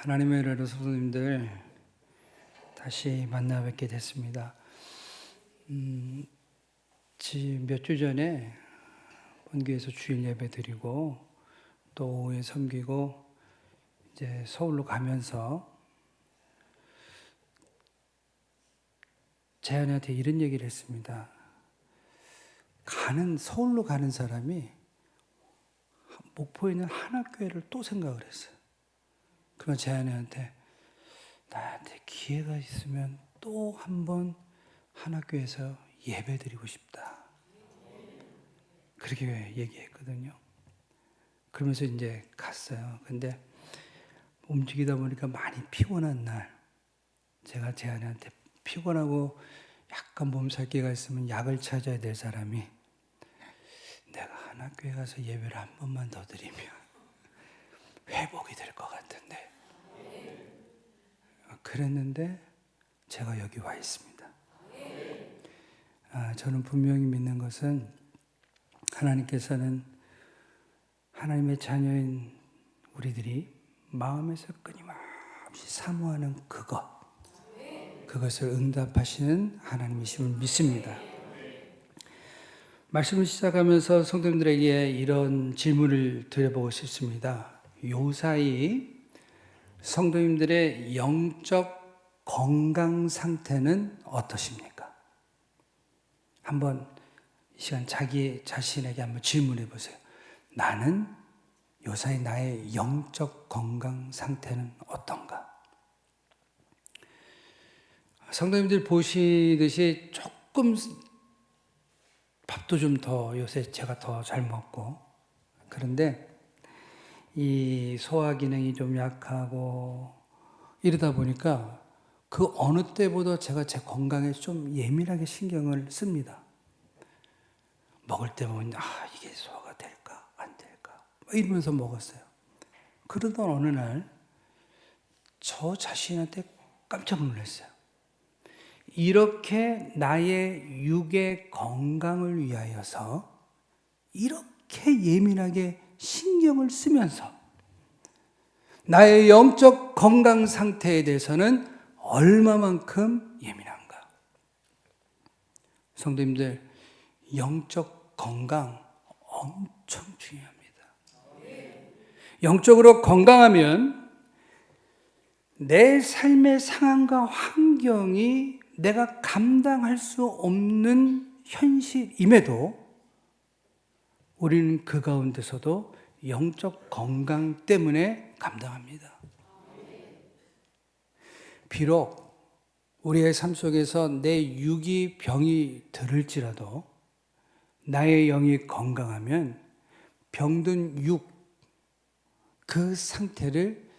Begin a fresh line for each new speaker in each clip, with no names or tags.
하나님의 은혜로 성도님들 다시 만나 뵙게 됐습니다. 몇 주 전에 본교에서 주일 예배 드리고 또 오후에 섬기고 이제 서울로 가면서 재한이한테 이런 얘기를 했습니다. 서울로 가는 사람이 목포에 있는 한학교회를 또 생각을 했어요. 그러면 재한이한테 나한테 기회가 있으면 또 한 번 한학교에서 예배 드리고 싶다. 그렇게 얘기했거든요. 그러면서 이제 갔어요. 근데 움직이다 보니까 많이 피곤한 날, 제가 재한이한테 피곤하고 약간 몸살기가 있으면 약을 찾아야 될 사람이 내가 한학교에 가서 예배를 한 번만 더 드리면 회복이 될 것 같은데 그랬는데 제가 여기 와 있습니다. 저는 분명히 믿는 것은 하나님께서는 하나님의 자녀인 우리들이 마음에서 끊임없이 사모하는 그것을 응답하시는 하나님이심을 믿습니다. 말씀을 시작하면서 성도님들에게 이런 질문을 드려보고 싶습니다. 요사이 성도님들의 영적 건강 상태는 어떠십니까? 한번 이 시간 자기 자신에게 한번 질문해 보세요. 나는 요사이 나의 영적 건강 상태는 어떤가? 성도님들 보시듯이 조금 밥도 좀 더 요새 제가 더 잘 먹고 그런데 이 소화 기능이 좀 약하고 이러다 보니까 그 어느 때보다 제가 제 건강에 좀 예민하게 신경을 씁니다. 먹을 때 보면 이게 소화가 될까 안 될까 이러면서 먹었어요. 그러던 어느 날 저 자신한테 깜짝 놀랐어요. 이렇게 나의 육의 건강을 위하여서 이렇게 예민하게 신경을 쓰면서 나의 영적 건강 상태에 대해서는 얼마만큼 예민한가? 성도님들, 영적 건강 엄청 중요합니다. 영적으로 건강하면 내 삶의 상황과 환경이 내가 감당할 수 없는 현실임에도 우리는 그 가운데서도 영적 건강 때문에 감당합니다. 비록 우리의 삶 속에서 내 육이 병이 들을지라도 나의 영이 건강하면 병든 육, 그 상태를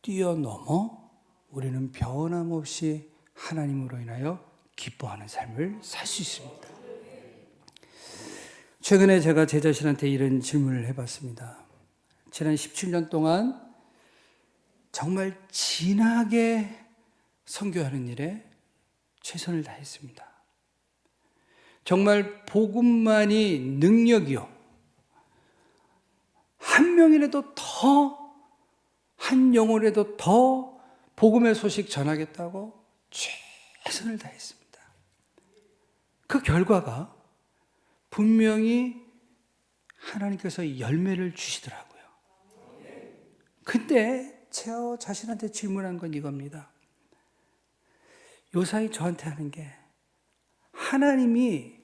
뛰어넘어 우리는 변함없이 하나님으로 인하여 기뻐하는 삶을 살 수 있습니다. 최근에 제가 제 자신한테 이런 질문을 해봤습니다. 지난 17년 동안 정말 진하게 선교하는 일에 최선을 다했습니다. 정말 복음만이 능력이요. 한 명이라도 더, 한 영혼이라도 더 복음의 소식 전하겠다고 최선을 다했습니다. 그 결과가 분명히 하나님께서 열매를 주시더라고요. 근데 제 자신한테 질문한 건 이겁니다. 요사이 저한테 하는 게 하나님이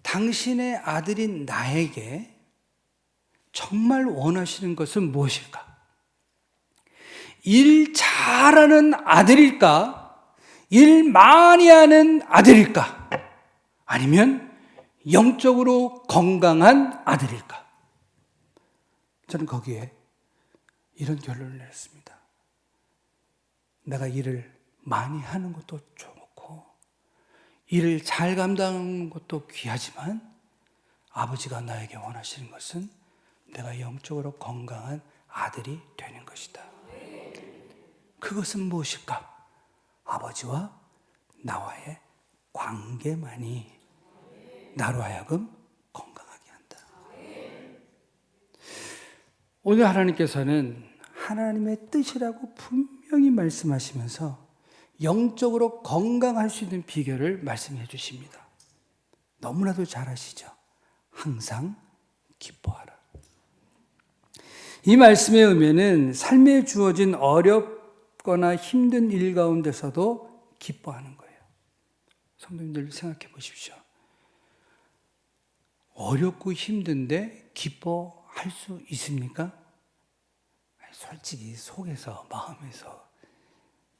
당신의 아들인 나에게 정말 원하시는 것은 무엇일까? 일 잘하는 아들일까? 일 많이 하는 아들일까? 아니면 영적으로 건강한 아들일까? 저는 거기에 이런 결론을 내렸습니다. 내가 일을 많이 하는 것도 좋고 일을 잘 감당하는 것도 귀하지만 아버지가 나에게 원하시는 것은 내가 영적으로 건강한 아들이 되는 것이다. 그것은 무엇일까? 아버지와 나와의 관계만이 나로 하여금 건강하게 한다. 오늘 하나님께서는 하나님의 뜻이라고 분명히 말씀하시면서 영적으로 건강할 수 있는 비결을 말씀해 주십니다. 너무나도 잘 아시죠? 항상 기뻐하라. 이 말씀의 의미는 삶에 주어진 어렵거나 힘든 일 가운데서도 기뻐하는 거예요. 성도님들 생각해 보십시오. 어렵고 힘든데 기뻐할 수 있습니까? 솔직히 속에서, 마음에서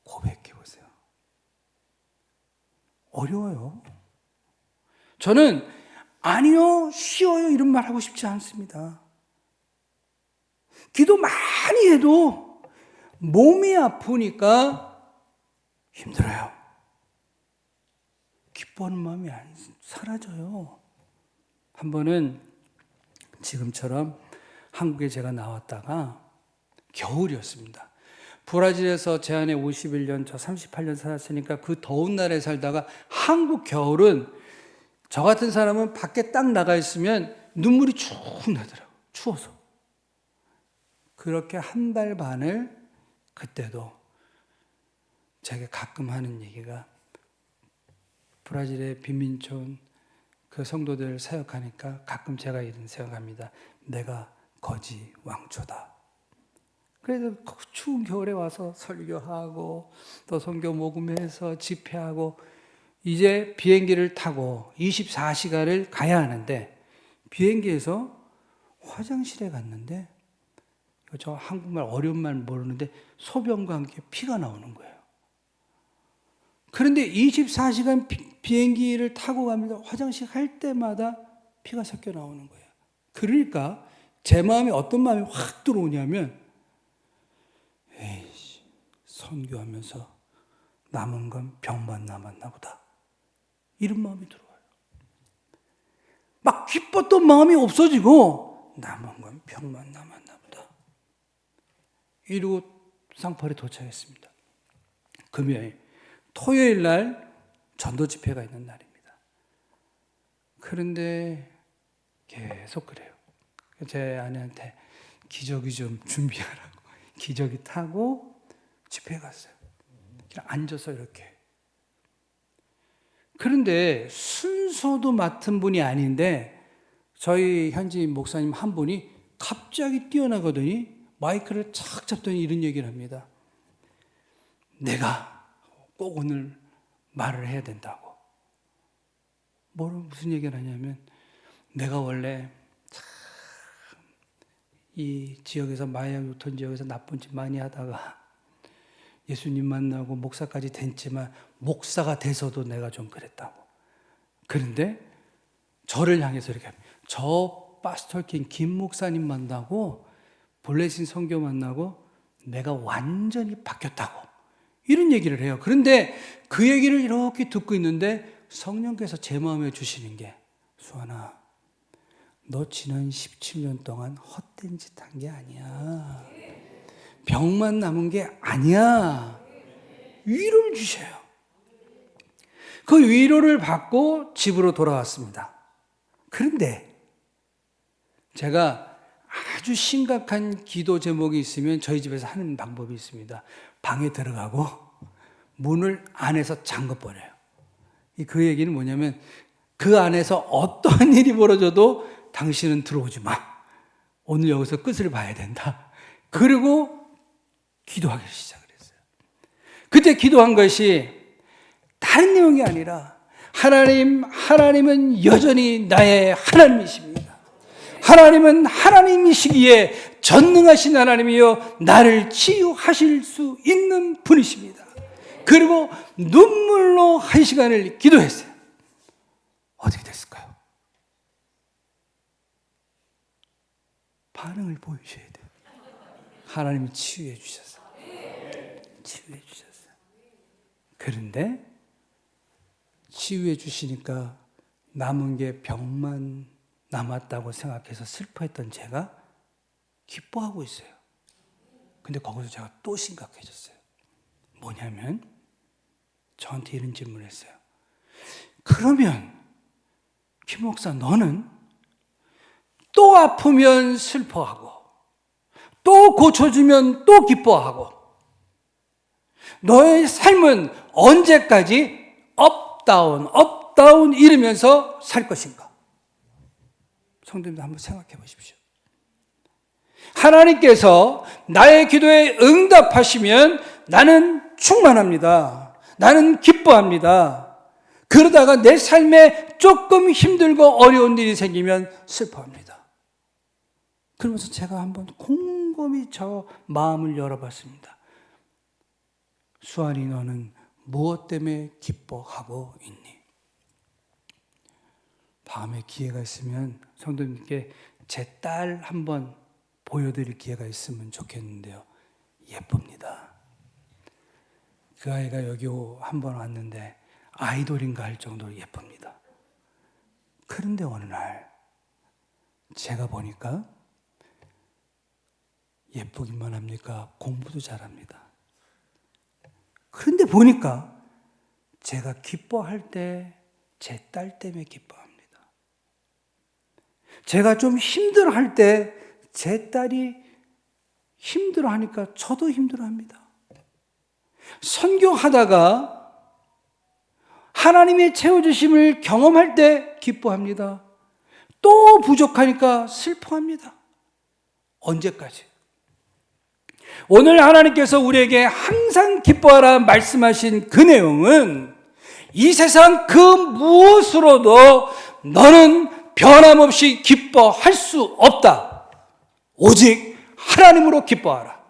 고백해 보세요. 어려워요. 저는 아니요, 쉬워요 이런 말 하고 싶지 않습니다. 기도 많이 해도 몸이 아프니까 힘들어요. 기뻐하는 마음이 안 사라져요. 한 번은 지금처럼 한국에 제가 나왔다가 겨울이었습니다. 브라질에서 제 안에 51년, 저 38년 살았으니까 그 더운 나라에 살다가 한국 겨울은 저 같은 사람은 밖에 딱 나가 있으면 눈물이 쭉 나더라고요. 추워서. 그렇게 한 달 반을 그때도 제가 가끔 하는 얘기가 브라질의 빈민촌 그 성도들 사역하니까 가끔 제가 이런 생각합니다. 내가 거지 왕초다. 그래서 추운 겨울에 와서 설교하고 또 선교 모금해서 집회하고 이제 비행기를 타고 24시간을 가야 하는데 비행기에서 화장실에 갔는데 저 한국말 어려운 말 모르는데 소변과 함께 피가 나오는 거예요. 그런데 24시간 비행기를 타고 가면서 화장실 갈 때마다 피가 섞여 나오는 거예요. 그러니까 제 마음에 어떤 마음이 확 들어오냐면 에이씨, 선교하면서 남은 건 병만 남았나 보다. 이런 마음이 들어와요. 막 기뻤던 마음이 없어지고 남은 건 병만 남았나 보다. 이러고 쌍팔에 도착했습니다. 금요일, 토요일 날 전도 집회가 있는 날입니다. 그런데 계속 그래요. 제 아내한테 기저귀 좀 준비하라고 기저귀 타고 집회에 갔어요. 그냥 앉아서 이렇게. 그런데 순서도 맡은 분이 아닌데 저희 현지인 목사님 한 분이 갑자기 뛰어나가더니 마이크를 착 잡더니 이런 얘기를 합니다. 내가 꼭 오늘 말을 해야 된다고. 무슨 얘기를 하냐면 내가 원래 이 지역에서 마약 유통 지역에서 나쁜 짓 많이 하다가 예수님 만나고 목사까지 됐지만 목사가 돼서도 내가 좀 그랬다고. 그런데 저를 향해서 이렇게 합니다. 저 파스터킹 김 목사님 만나고 블레싱 선교 만나고 내가 완전히 바뀌었다고. 이런 얘기를 해요. 그런데 그 얘기를 이렇게 듣고 있는데 성령께서 제 마음에 주시는 게 수아나 너 지난 17년 동안 헛된 짓 한 게 아니야. 병만 남은 게 아니야. 위로를 주셔요. 그 위로를 받고 집으로 돌아왔습니다. 그런데 제가 아주 심각한 기도 제목이 있으면 저희 집에서 하는 방법이 있습니다. 방에 들어가고 문을 안에서 잠궈버려요. 그 얘기는 뭐냐면 그 안에서 어떠한 일이 벌어져도 당신은 들어오지 마. 오늘 여기서 끝을 봐야 된다. 그리고 기도하기 시작을 했어요. 그때 기도한 것이 다른 내용이 아니라 하나님은 여전히 나의 하나님이십니다. 하나님은 하나님이시기에 전능하신 하나님이여 나를 치유하실 수 있는 분이십니다. 그리고 눈물로 한 시간을 기도했어요. 어떻게 됐을까요? 반응을 보여주셔야 돼요. 하나님이 치유해 주셨어요. 치유해 주셨어요. 그런데 치유해 주시니까 남은 게 병만 남았다고 생각해서 슬퍼했던 제가 기뻐하고 있어요. 근데 거기서 제가 또 심각해졌어요. 뭐냐면 저한테 이런 질문을 했어요. 그러면 김 목사 너는 또 아프면 슬퍼하고 또 고쳐주면 또 기뻐하고, 너의 삶은 언제까지 업 다운 이러면서 살 것인가? 성도님들 한번 생각해 보십시오. 하나님께서 나의 기도에 응답하시면 나는 충만합니다. 나는 기뻐합니다. 그러다가 내 삶에 조금 힘들고 어려운 일이 생기면 슬퍼합니다. 그러면서 제가 한번 곰곰이 저 마음을 열어봤습니다. 수아니, 너는 무엇 때문에 기뻐하고 있니? 다음에 기회가 있으면 성도님께 제 딸 한번 보여드릴 기회가 있으면 좋겠는데요. 예쁩니다. 그 아이가 여기 한번 왔는데 아이돌인가 할 정도로 예쁩니다. 그런데 어느 날 제가 보니까 예쁘기만 합니까? 공부도 잘합니다. 그런데 보니까 제가 기뻐할 때 제 딸 때문에 기뻐합니다. 제가 좀 힘들어할 때 제 딸이 힘들어하니까 저도 힘들어합니다. 선교하다가 하나님의 채워주심을 경험할 때 기뻐합니다. 또 부족하니까 슬퍼합니다. 언제까지? 오늘 하나님께서 우리에게 항상 기뻐하라 말씀하신 그 내용은 이 세상 그 무엇으로도 너는 변함없이 기뻐할 수 없다. 오직 하나님으로 기뻐하라.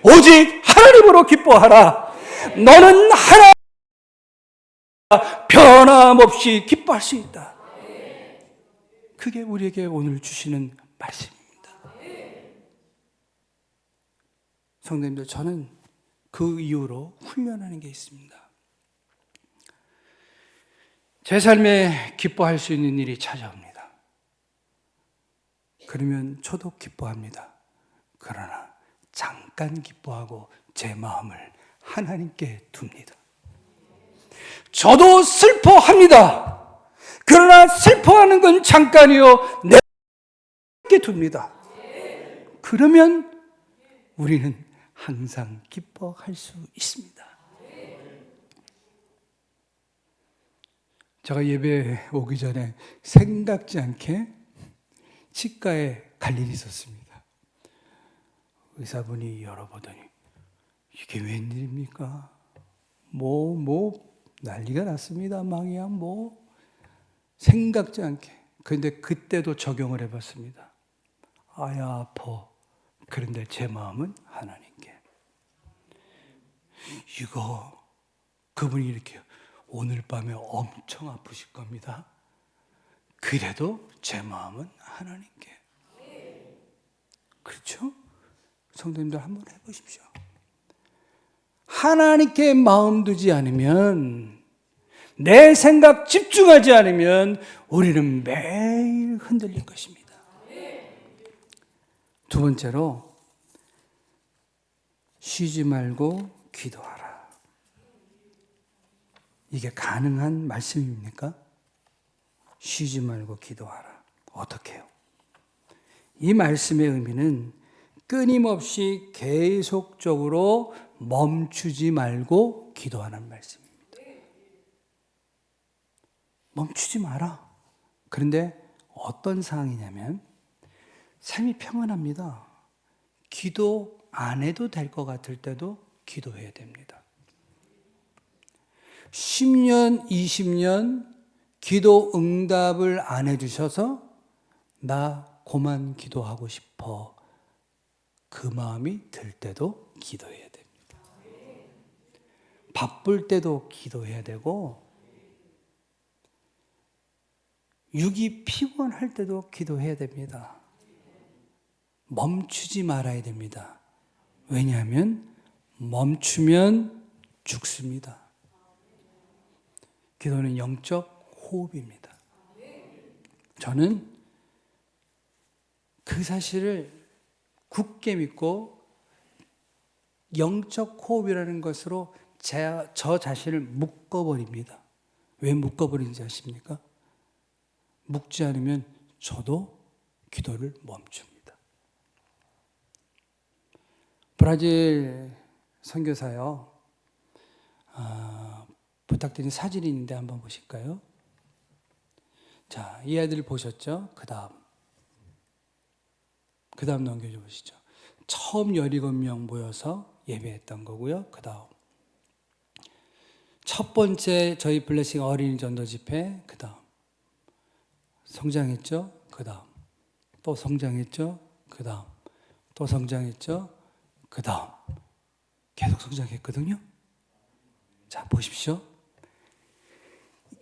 오직 하나님으로 기뻐하라. 너는 하나님 변함없이 기뻐할 수 있다. 그게 우리에게 오늘 주시는 말씀입니다. 성도님들, 저는 그 이후로 훈련하는 게 있습니다. 제 삶에 기뻐할 수 있는 일이 찾아옵니다. 그러면 저도 기뻐합니다. 그러나 잠깐 기뻐하고 제 마음을 하나님께 둡니다. 저도 슬퍼합니다. 그러나 슬퍼하는 건 잠깐이요, 내게 둡니다. 그러면 우리는 항상 기뻐할 수 있습니다. 제가 예배 오기 전에 생각지 않게 치과에 갈 일이 있었습니다. 의사분이 열어보더니 이게 웬일입니까? 난리가 났습니다. 망이야 생각지 않게. 그런데 그때도 적용을 해봤습니다. 아야 아파. 그런데 제 마음은 하나님께. 그분이 이렇게 오늘 밤에 엄청 아프실 겁니다. 그래도 제 마음은 하나님께. 그렇죠? 성도님들 한번 해보십시오. 하나님께 마음 두지 않으면, 내 생각 집중하지 않으면 우리는 매일 흔들릴 것입니다. 두 번째로, 쉬지 말고 기도하라. 이게 가능한 말씀입니까? 쉬지 말고 기도하라. 어떻게 해요? 이 말씀의 의미는 끊임없이 계속적으로 멈추지 말고 기도하는 말씀입니다. 멈추지 마라. 그런데 어떤 상황이냐면 삶이 평안합니다. 기도 안 해도 될 것 같을 때도 기도해야 됩니다. 10년, 20년 기도 응답을 안 해주셔서 나 그만 기도하고 싶어. 그 마음이 들 때도 기도해야 됩니다. 바쁠 때도 기도해야 되고, 육이 피곤할 때도 기도해야 됩니다. 멈추지 말아야 됩니다. 왜냐하면 멈추면 죽습니다. 기도는 영적 호흡입니다. 저는 그 사실을 굳게 믿고 영적 호흡이라는 것으로 저 자신을 묶어버립니다. 왜 묶어버리는지 아십니까? 묶지 않으면 저도 기도를 멈춥니다. 브라질 선교사요. 부탁드린 사진이 있는데 한번 보실까요? 자, 이 아이들 보셨죠? 그 다음 넘겨줘 보시죠. 처음 17명 모여서 예배했던 거고요. 그 다음 첫 번째 저희 블레싱 어린이 전도 집회, 그 다음 성장했죠. 그 다음 또 성장했죠. 그 다음 또 성장했죠. 그 다음 계속 성장했거든요. 자, 보십시오.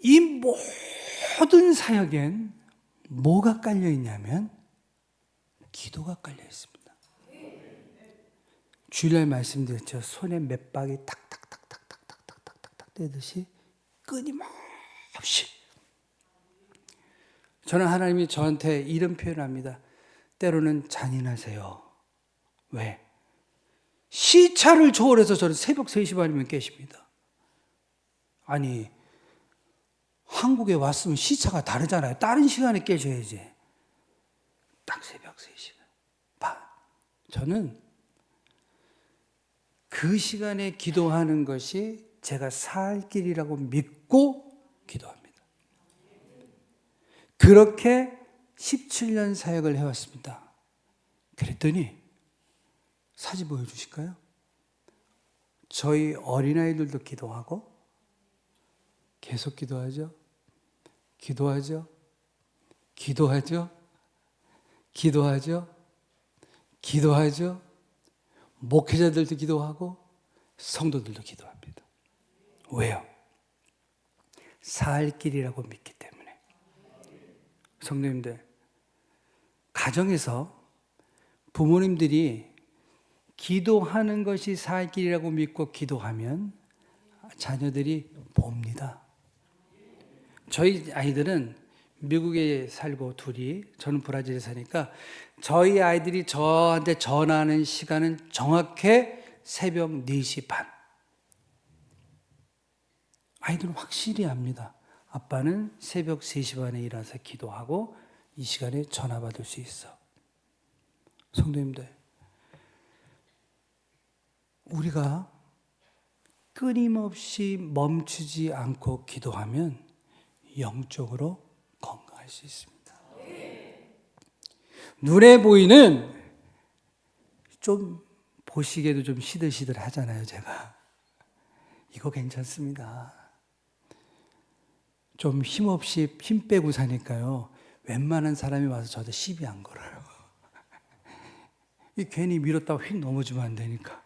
이 모든 사역엔 뭐가 깔려 있냐면 기도가 깔려 있습니다. 주일날 말씀드렸죠. 손에 맷박이 탁탁탁탁탁탁탁탁탁 떼듯이 끊임없이. 저는 하나님이 저한테 이런 표현을 합니다. 때로는 잔인하세요. 왜? 시차를 초월해서 저는 새벽 3시 반이면 깨십니다. 아니, 한국에 왔으면 시차가 다르잖아요. 다른 시간에 깨셔야지. 딱 새벽 3시간. 저는 그 시간에 기도하는 것이 제가 살 길이라고 믿고 기도합니다. 그렇게 17년 사역을 해왔습니다. 그랬더니 사진 보여주실까요? 저희 어린아이들도 기도하고 계속 기도하죠. 기도하죠. 기도하죠. 기도하죠. 기도하죠. 목회자들도 기도하고 성도들도 기도합니다. 왜요? 살 길이라고 믿기 때문에. 성도님들, 가정에서 부모님들이 기도하는 것이 살 길이라고 믿고 기도하면 자녀들이 봅니다. 저희 아이들은 미국에 살고 둘이, 저는 브라질에 사니까 저희 아이들이 저한테 전화하는 시간은 정확히 새벽 4시 반. 아이들은 확실히 압니다. 아빠는 새벽 3시 반에 일어나서 기도하고 이 시간에 전화 받을 수 있어. 성도님들, 우리가 끊임없이 멈추지 않고 기도하면 영적으로 건강할 수 있습니다. 눈에 보이는 좀 보시기에도 좀 시들시들 하잖아요, 제가. 이거 괜찮습니다. 좀 힘없이 힘 빼고 사니까요. 웬만한 사람이 와서 저한테 시비 안 걸어요. 이 괜히 밀었다가 휙 넘어지면 안 되니까.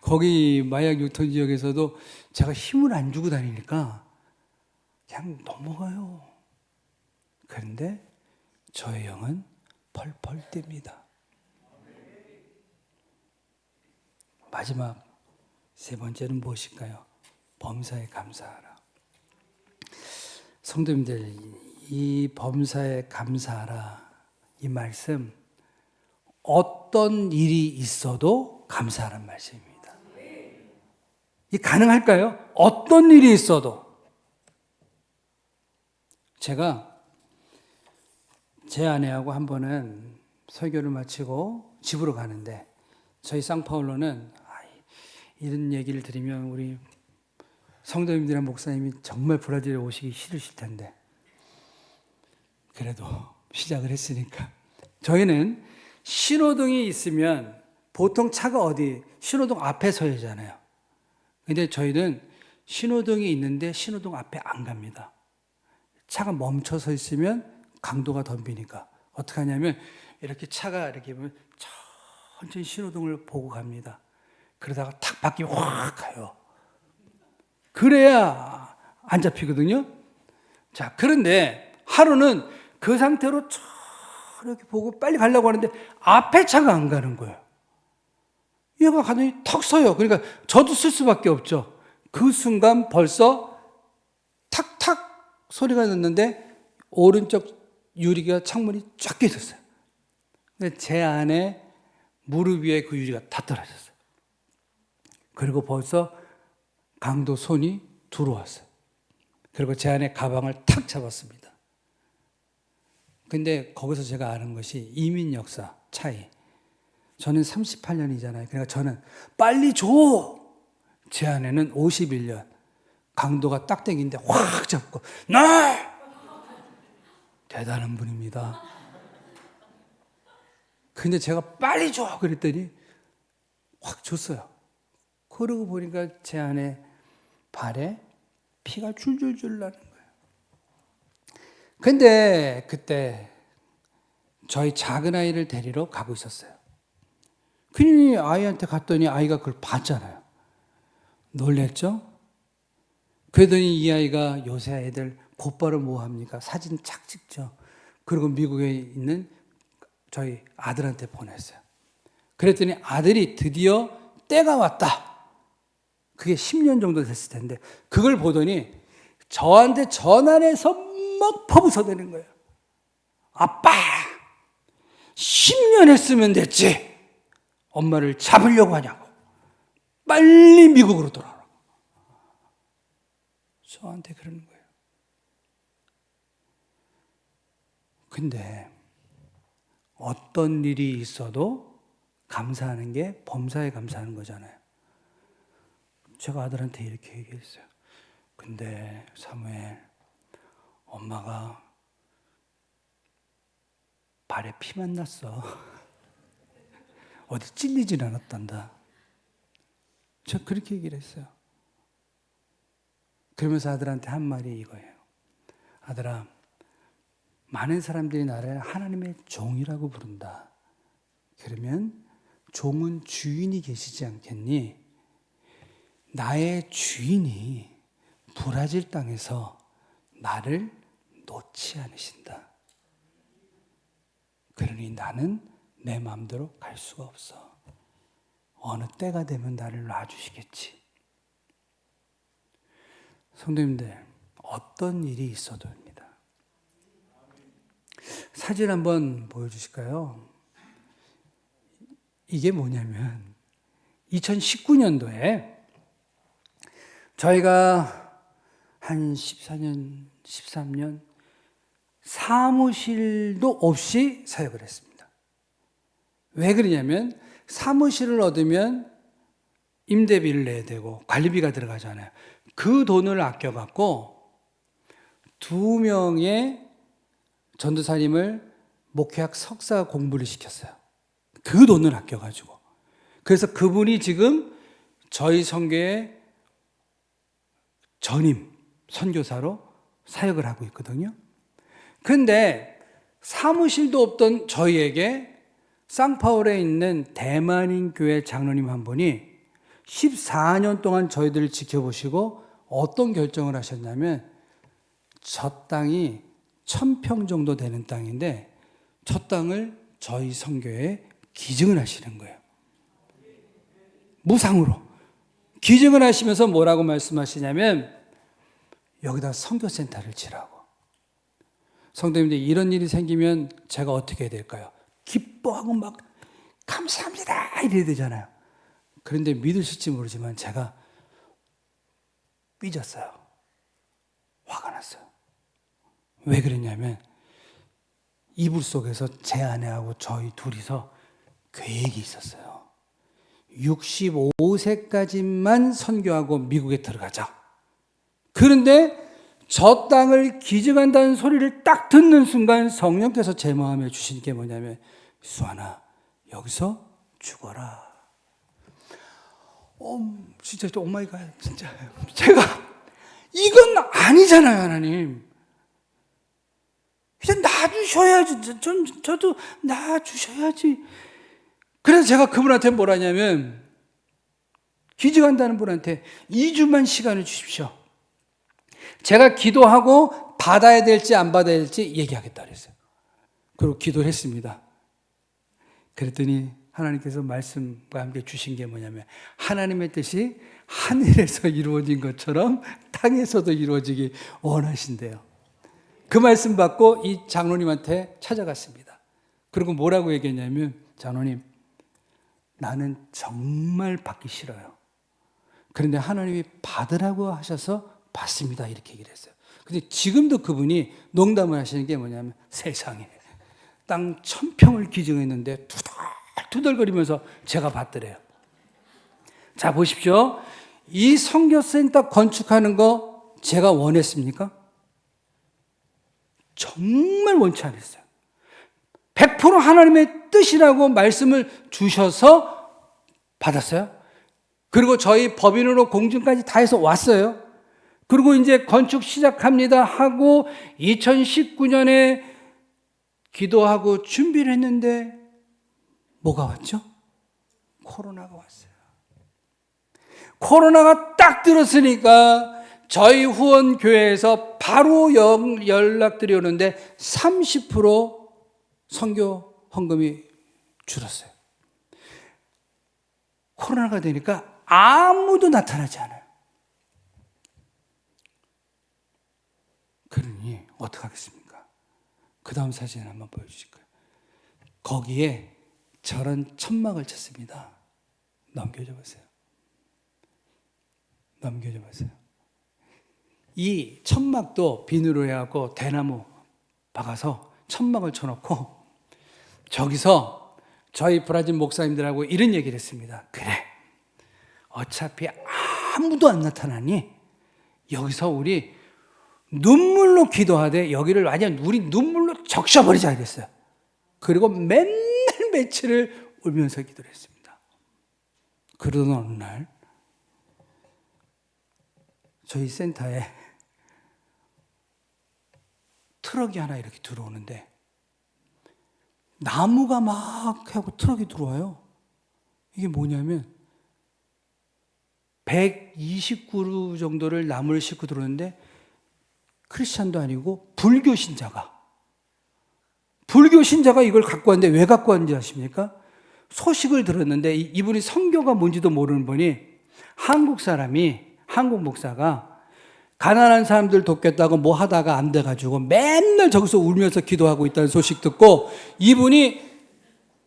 거기 마약 유통 지역에서도 제가 힘을 안 주고 다니니까 그냥 넘어가요. 그런데 저의 영은 펄펄 뜁니다. 마지막 세 번째는 무엇일까요? 범사에 감사하라. 성도님들, 이 범사에 감사하라, 이 말씀, 어떤 일이 있어도 감사하라는 말씀입니다. 이 가능할까요? 어떤 일이 있어도. 제가 제 아내하고 한 번은 설교를 마치고 집으로 가는데, 저희 상파울로는 이런 얘기를 드리면 우리 성도님들이나 목사님이 정말 브라질에 오시기 싫으실 텐데, 그래도 시작을 했으니까. 저희는 신호등이 있으면 보통 차가 신호등 앞에 서야 하잖아요. 근데 저희는 신호등이 있는데 신호등 앞에 안 갑니다. 차가 멈춰 서 있으면 강도가 덤비니까 어떻게 하냐면 이렇게 차가 이렇게 보면 천천히 신호등을 보고 갑니다. 그러다가 탁 바퀴 확 가요. 그래야 안 잡히거든요. 자, 그런데 하루는 그 상태로 이렇게 보고 빨리 가려고 하는데 앞에 차가 안 가는 거예요. 얘가 가더니 턱 서요. 그러니까 저도 쓸 수밖에 없죠. 그 순간 벌써 탁탁 소리가 났는데 오른쪽 유리가 창문이 쫙 깨졌어요. 근데 제 안에 무릎 위에 그 유리가 다 떨어졌어요. 그리고 벌써 강도 손이 들어왔어요. 그리고 제 안에 가방을 탁 잡았습니다. 근데 거기서 제가 아는 것이 이민 역사 차이. 저는 38년이잖아요. 그러니까 저는 빨리 줘! 제 아내는 51년. 강도가 딱대기인데 확 잡고, 나! 대단한 분입니다. 근데 제가 빨리 줘! 그랬더니 확 줬어요. 그러고 보니까 제 아내 발에 피가 줄줄줄 나는 거예요. 근데 그때 저희 작은 아이를 데리러 가고 있었어요. 괜히 아이한테 갔더니 아이가 그걸 봤잖아요. 놀랬죠? 그러더니 이 아이가 요새 애들 곧바로 뭐 합니까? 사진 착 찍죠. 그리고 미국에 있는 저희 아들한테 보냈어요. 그랬더니 아들이 드디어 때가 왔다. 그게 10년 정도 됐을 텐데 그걸 보더니 저한테 전화해서 막 퍼부서대는 거예요. 아빠! 10년 했으면 됐지. 엄마를 잡으려고 하냐고. 빨리 미국으로 돌아오라고. 저한테 그러는 거예요. 근데 어떤 일이 있어도 감사하는 게 범사에 감사하는 거잖아요. 제가 아들한테 이렇게 얘기했어요. 근데 사무엘, 엄마가 발에 피만 났어. 어디 찔리진 않았단다. 저 그렇게 얘기를 했어요. 그러면서 아들한테 한 말이 이거예요. 아들아, 많은 사람들이 나를 하나님의 종이라고 부른다. 그러면 종은 주인이 계시지 않겠니? 나의 주인이 브라질 땅에서 나를 놓지 않으신다. 그러니 나는 내 마음대로 갈 수가 없어. 어느 때가 되면 나를 놔주시겠지. 성도님들, 어떤 일이 있어도입니다. 사진 한번 보여주실까요? 이게 뭐냐면 2019년도에 저희가 한 14년, 13년 사무실도 없이 사역을 했습니다. 왜 그러냐면 사무실을 얻으면 임대비를 내야 되고 관리비가 들어가잖아요. 그 돈을 아껴갖고 2명의 전도사님을 목회학 석사 공부를 시켰어요. 그 돈을 아껴가지고. 그래서 그분이 지금 저희 선교의 전임 선교사로 사역을 하고 있거든요. 그런데 사무실도 없던 저희에게 상파울에 있는 대만인 교회 장로님 한 분이 14년 동안 저희들을 지켜보시고 어떤 결정을 하셨냐면 저 땅이 1000평 정도 되는 땅인데 저 땅을 저희 선교에 기증을 하시는 거예요. 무상으로. 기증을 하시면서 뭐라고 말씀하시냐면 여기다 선교센터를 지라고. 성도님들, 이런 일이 생기면 제가 어떻게 해야 될까요? 기뻐하고 막 감사합니다 이래야 되잖아요. 그런데 믿으실지 모르지만 제가 삐졌어요. 화가 났어요. 왜 그랬냐면 이불 속에서 제 아내하고 저희 둘이서 계획이 있었어요. 65세까지만 선교하고 미국에 들어가자. 그런데 저 땅을 기증한다는 소리를 딱 듣는 순간 성령께서 제 마음에 주신 게 뭐냐면 수아나 여기서 죽어라. 진짜 오마이갓 진짜 제가 이건 아니잖아요. 하나님 이제 놔주셔야지. 저도 놔주셔야지. 그래서 제가 그분한테 뭐라냐면 기증한다는 분한테 2주만 시간을 주십시오. 제가 기도하고 받아야 될지 안 받아야 될지 얘기하겠다 그랬어요. 그리고 기도를 했습니다. 그랬더니 하나님께서 말씀과 함께 주신 게 뭐냐면 하나님의 뜻이 하늘에서 이루어진 것처럼 땅에서도 이루어지기 원하신대요. 그 말씀 받고 이 장로님한테 찾아갔습니다. 그리고 뭐라고 얘기했냐면 장로님, 나는 정말 받기 싫어요. 그런데 하나님이 받으라고 하셔서 받습니다. 이렇게 얘기를 했어요. 근데 지금도 그분이 농담을 하시는 게 뭐냐면 세상에 땅 1000평을 기증했는데 투덜거리면서 제가 받더래요. 자, 보십시오. 이 선교센터 건축하는 거 제가 원했습니까? 정말 원치 않았어요. 100% 하나님의 뜻이라고 말씀을 주셔서 받았어요. 그리고 저희 법인으로 공증까지 다 해서 왔어요. 그리고 이제 건축 시작합니다 하고 2019년에 기도하고 준비를 했는데 뭐가 왔죠? 코로나가 왔어요. 코로나가 딱 들었으니까 저희 후원교회에서 바로 연락드리 오는데 30% 선교 헌금이 줄었어요. 코로나가 되니까 아무도 나타나지 않아요. 그러니 어떡하겠습니까? 그 다음 사진 한번 보여주실까요? 거기에 저런 천막을 쳤습니다. 넘겨줘 보세요. 넘겨줘 보세요. 이 천막도 비누로 해갖고 대나무 박아서 천막을 쳐놓고 저기서 저희 브라질 목사님들하고 이런 얘기를 했습니다. 그래, 어차피 아무도 안 나타나니 여기서 우리 눈물로 기도하되 여기를 완전 우리 눈물로 적셔버리자 이랬어요. 그리고 맨날 며칠을 울면서 기도를 했습니다. 그러던 어느 날 저희 센터에 트럭이 하나 이렇게 들어오는데 나무가 막 하고 트럭이 들어와요. 이게 뭐냐면 129그루 정도를 나무를 싣고 들어오는데 크리스찬도 아니고 불교 신자가 이걸 갖고 왔는데 왜 갖고 왔는지 아십니까? 소식을 들었는데 이분이 선교가 뭔지도 모르는 분이 한국 목사가 가난한 사람들 돕겠다고 뭐 하다가 안 돼가지고 맨날 저기서 울면서 기도하고 있다는 소식 듣고 이분이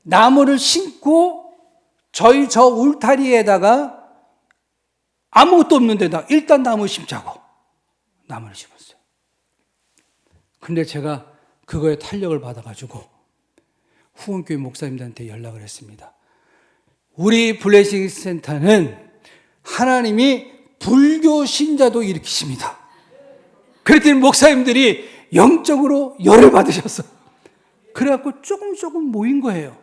나무를 심고 저희 저 울타리에다가 아무것도 없는 데다 일단 나무 심자고 나무를 심었어요. 근데 제가 그거에 탄력을 받아가지고 후원교회 목사님들한테 연락을 했습니다. 우리 블레싱 센터는 하나님이 불교 신자도 일으키십니다. 그랬더니 목사님들이 영적으로 열을 받으셨어. 그래갖고 조금 모인 거예요.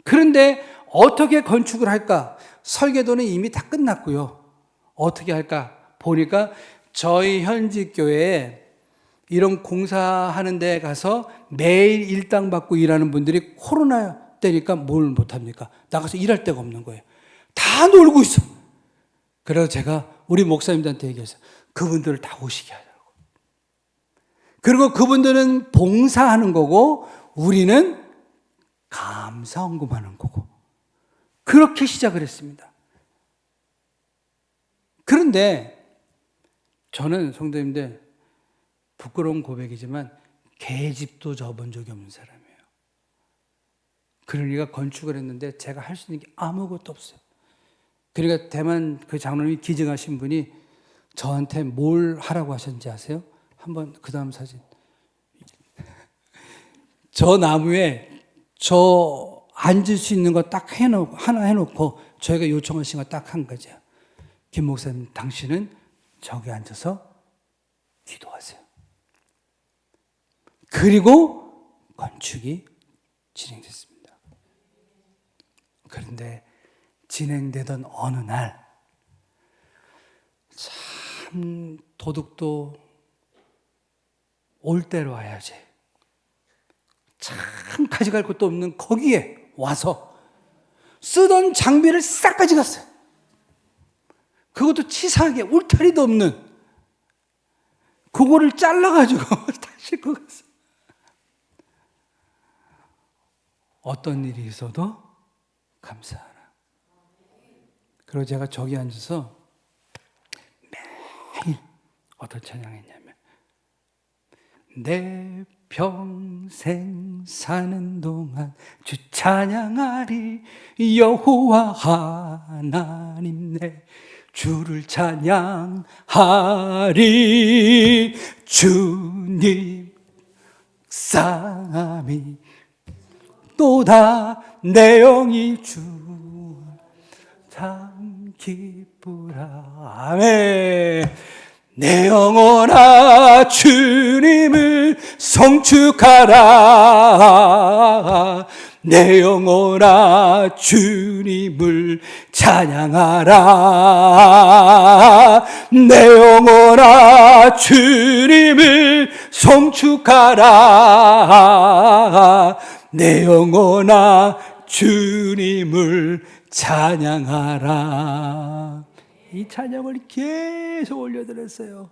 그런데 어떻게 건축을 할까? 설계도는 이미 다 끝났고요. 어떻게 할까? 보니까 저희 현직 교회에 이런 공사하는 데 가서 매일 일당 받고 일하는 분들이 코로나 때니까 뭘 못합니까? 나가서 일할 데가 없는 거예요. 다 놀고 있어. 그래서 제가 우리 목사님들한테 얘기했어요. 그분들을 다 오시게 하자고. 그리고 그분들은 봉사하는 거고 우리는 감사 헌금하는 거고. 그렇게 시작을 했습니다. 그런데 저는 성도님들 부끄러운 고백이지만 계집도 져본 적이 없는 사람이에요. 그러니까 건축을 했는데 제가 할 수 있는 게 아무것도 없어요. 그러니까 대만 그 장로님이 기증하신 분이 저한테 뭘 하라고 하셨는지 아세요? 한번 그 다음 사진. 저 나무에 저 앉을 수 있는 거 딱 하나 해놓고 저희가 요청하신 거 딱 한 거죠. 김 목사님, 당신은 저기 앉아서 기도하세요. 그리고 건축이 진행됐습니다. 그런데 진행되던 어느 날 참 도둑도 올 때로 와야지. 참 가져갈 것도 없는 거기에 와서 쓰던 장비를 싹 가져갔어요. 그것도 치사하게 울타리도 없는 그거를 잘라가지고 다 싣고 갔어요. 어떤 일이 있어도 감사하라. 그리고 제가 저기 앉아서 매일 어떤 찬양했냐면 내 평생 사는 동안 주 찬양하리 여호와 하나님 내 주를 찬양하리 주님 쌍함이 또다 내 영이 주 참 기쁘라. 아멘. 내 영혼아 주님을 송축하라. 내 영혼아 주님을 찬양하라. 내 영혼아 주님을 송축하라. 내 영혼아 주님을 찬양하라. 이 찬양을 계속 올려드렸어요.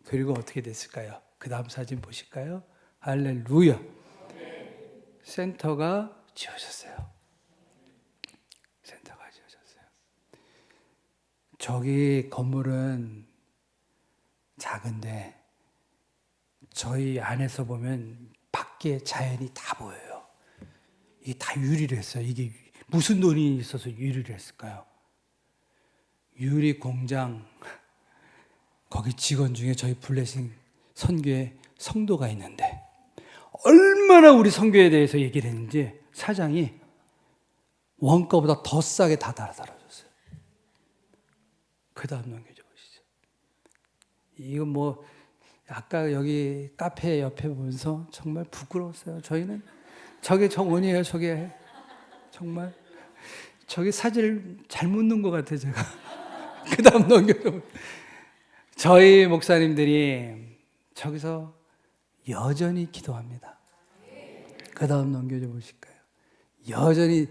그리고 어떻게 됐을까요? 그 다음 사진 보실까요? 할렐루야. 센터가 지어졌어요. 센터가 지어졌어요. 저기 건물은 작은데 저희 안에서 보면 밖에 자연이 다 보여요. 이게 다 유리를 했어요. 이게 무슨 돈이 있어서 유리를 했을까요? 유리 공장, 거기 직원 중에 저희 블레싱 선교회 성도가 있는데 얼마나 우리 선교에 대해서 얘기를 했는지 사장이 원가보다 더 싸게 다 달아줬어요. 그 다음 넘겨줘 보시죠. 이거 뭐 아까 여기 카페 옆에 보면서 정말 부끄러웠어요. 저희는 저게 정원이에요. 저게 정말 저기 사진을 잘못 넣은 것 같아요. 제가 그 다음 넘겨줘. 저희 목사님들이 저기서 여전히 기도합니다. 그 다음 넘겨줘 보실까요? 여전히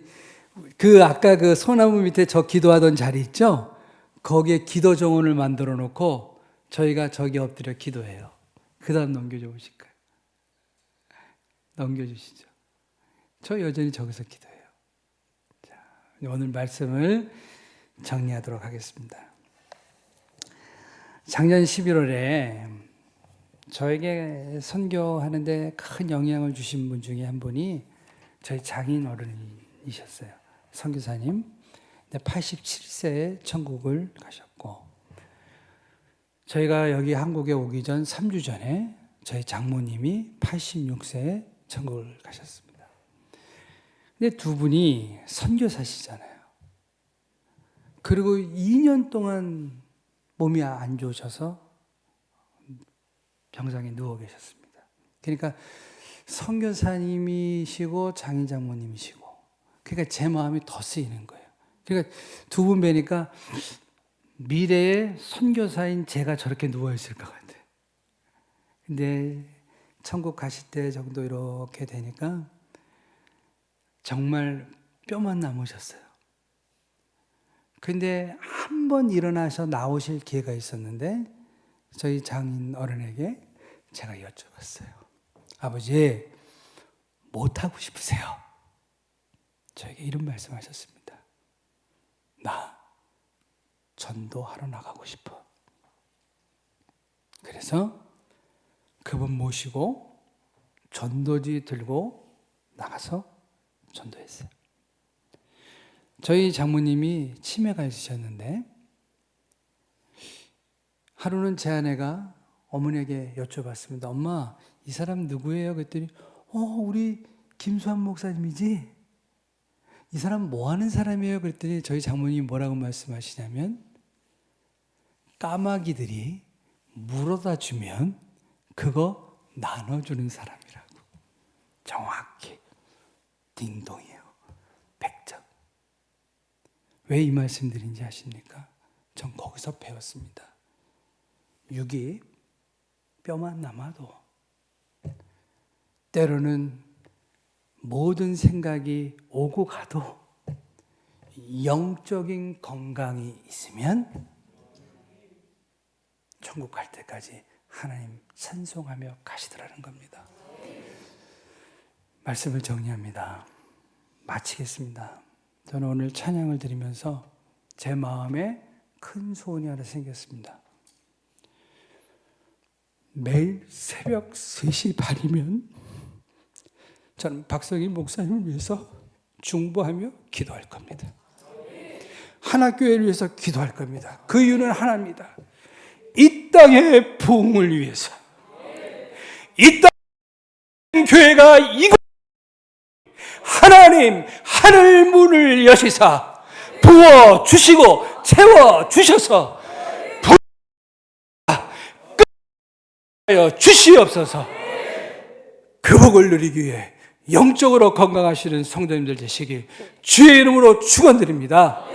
아까 그 소나무 밑에 저 기도하던 자리 있죠? 거기에 기도 정원을 만들어 놓고 저희가 저기 엎드려 기도해요. 그 다음 넘겨줘 보실까요? 넘겨주시죠. 저 여전히 저기서 기도해요. 자, 오늘 말씀을 정리하도록 하겠습니다. 작년 11월에 저에게 선교하는데 큰 영향을 주신 분 중에 한 분이 저희 장인 어른이셨어요. 선교사님. 87세에 천국을 가셨고, 저희가 여기 한국에 오기 전 3주 전에 저희 장모님이 86세에 천국을 가셨습니다. 근데 두 분이 선교사시잖아요. 그리고 2년 동안 몸이 안 좋으셔서 병상에 누워 계셨습니다. 그러니까 선교사님이시고 장인 장모님이시고, 그러니까 제 마음이 더 쓰이는 거예요. 그러니까 두 분 뵈니까 미래의 선교사인 제가 저렇게 누워 있을 것 같아요. 근데 천국 가실 때 정도 이렇게 되니까 정말 뼈만 남으셨어요. 근데 한 번 일어나서 나오실 기회가 있었는데 저희 장인 어른에게 제가 여쭤봤어요. 아버지, 못하고 싶으세요? 저에게 이런 말씀하셨습니다. 나 전도하러 나가고 싶어. 그래서 그분 모시고 전도지 들고 나가서 전도했어요. 저희 장모님이 치매가 있으셨는데 하루는 제 아내가 어머니에게 여쭤봤습니다. 엄마, 이 사람 누구예요? 그랬더니 우리 김수환 목사님이지? 이 사람 뭐 하는 사람이에요? 그랬더니 저희 장모님이 뭐라고 말씀하시냐면, 까마귀들이 물어다 주면 그거 나눠주는 사람이라고. 정확히 딩동이에요. 100점. 왜 이 말씀 드린지 아십니까? 전 거기서 배웠습니다. 육이 뼈만 남아도 때로는 모든 생각이 오고 가도 영적인 건강이 있으면 천국 갈 때까지 하나님 찬송하며 가시더라는 겁니다. 말씀을 정리합니다. 마치겠습니다. 저는 오늘 찬양을 드리면서 제 마음에 큰 소원이 하나 생겼습니다. 매일 새벽 3시 반이면 저는 박성인 목사님을 위해서 중보하며 기도할 겁니다. 하나교회를 위해서 기도할 겁니다. 그 이유는 하나입니다. 이 땅의 부흥을 위해서, 이 땅 교회가 이곳 하나님 하나님 하늘 문을 여시사 부어 주시고 채워 주셔서 부어 주시옵소서. 그 복을 누리기 위해 영적으로 건강하시는 성도님들 되시길 주의 이름으로 축원드립니다.